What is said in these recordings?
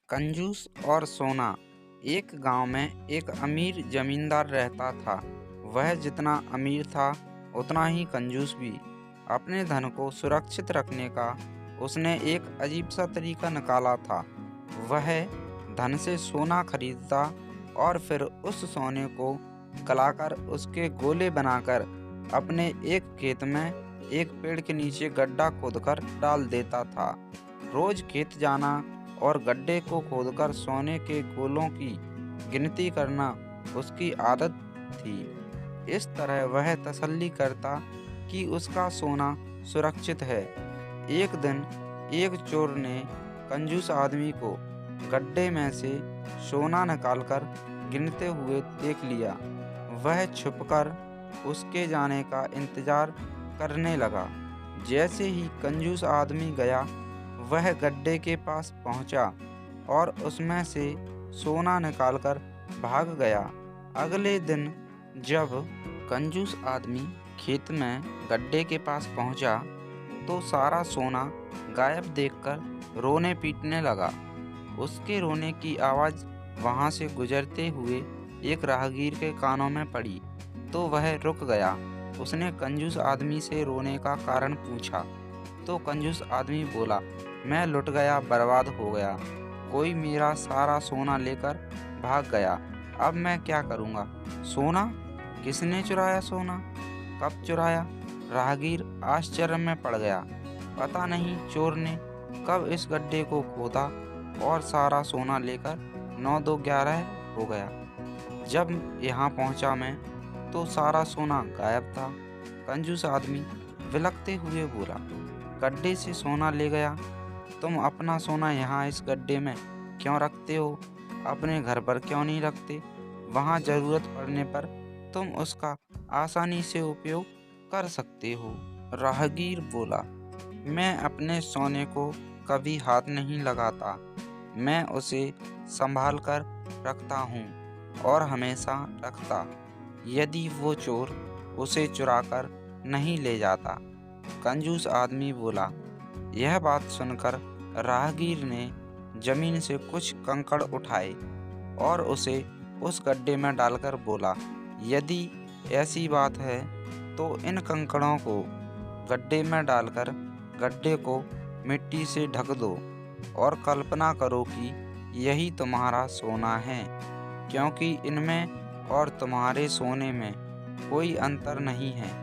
कंजूस और सोना। एक गांव में एक अमीर जमींदार रहता था। वह जितना अमीर था उतना ही कंजूस भी। अपने धन को सुरक्षित रखने का उसने एक अजीब सा तरीका निकाला था। वह धन से सोना खरीदता और फिर उस सोने को गलाकर उसके गोले बनाकर अपने एक खेत में एक पेड़ के नीचे गड्ढा खोदकर डाल देता था। रोज खेत जाना और गड्ढे को खोदकर सोने के गोलों की गिनती करना उसकी आदत थी। इस तरह वह तसल्ली करता कि उसका सोना सुरक्षित है। एक दिन एक चोर ने कंजूस आदमी को गड्ढे में से सोना निकालकर गिनते हुए देख लिया। वह छुपकर उसके जाने का इंतजार करने लगा। जैसे ही कंजूस आदमी गया, वह गड्ढे के पास पहुंचा और उसमें से सोना निकालकर भाग गया। अगले दिन जब कंजूस आदमी खेत में गड्ढे के पास पहुंचा, तो सारा सोना गायब देखकर रोने पीटने लगा। उसके रोने की आवाज़ वहां से गुजरते हुए एक राहगीर के कानों में पड़ी, तो वह रुक गया। उसने कंजूस आदमी से रोने का कारण पूछा, तो कंजूस आदमी बोला, मैं लुट गया, बर्बाद हो गया। कोई मेरा सारा सोना लेकर भाग गया। अब मैं क्या करूँगा? सोना? किसने चुराया सोना? कब चुराया? राहगीर आश्चर्य में पड़ गया। पता नहीं चोर ने कब इस गड्ढे को खोदा और सारा सोना लेकर 9-2-11 हो गया। जब यहाँ पहुँचा मैं, तो सारा सोना गायब था। कंजूस आदमी विलखते हुए बोला, गड्ढे से सोना ले गया? तुम अपना सोना यहाँ इस गड्ढे में क्यों रखते हो? अपने घर पर क्यों नहीं रखते? वहाँ ज़रूरत पड़ने पर तुम उसका आसानी से उपयोग कर सकते हो। राहगीर बोला, मैं अपने सोने को कभी हाथ नहीं लगाता। मैं उसे संभाल कर रखता हूँ और हमेशा रखता, यदि वो चोर उसे चुराकर नहीं ले जाता। कंजूस आदमी बोला। यह बात सुनकर राहगीर ने जमीन से कुछ कंकड़ उठाए और उसे उस गड्ढे में डालकर बोला, यदि ऐसी बात है तो इन कंकड़ों को गड्ढे में डालकर गड्ढे को मिट्टी से ढक दो और कल्पना करो कि यही तुम्हारा सोना है, क्योंकि इनमें और तुम्हारे सोने में कोई अंतर नहीं है।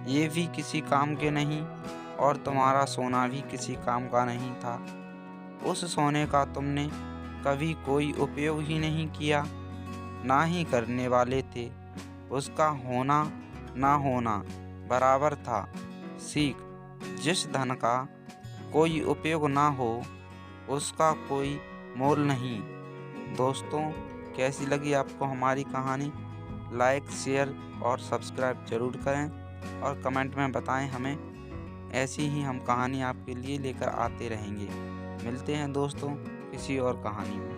ये भी किसी काम के नहीं और तुम्हारा सोना भी किसी काम का नहीं था। उस सोने का तुमने कभी कोई उपयोग ही नहीं किया, ना ही करने वाले थे। उसका होना ना होना बराबर था। सीख, जिस धन का कोई उपयोग ना हो उसका कोई मोल नहीं। दोस्तों, कैसी लगी आपको हमारी कहानी? लाइक, शेयर और सब्सक्राइब जरूर करें और कमेंट में बताएं हमें। ऐसी ही हम कहानी आपके लिए लेकर आते रहेंगे। मिलते हैं दोस्तों किसी और कहानी में।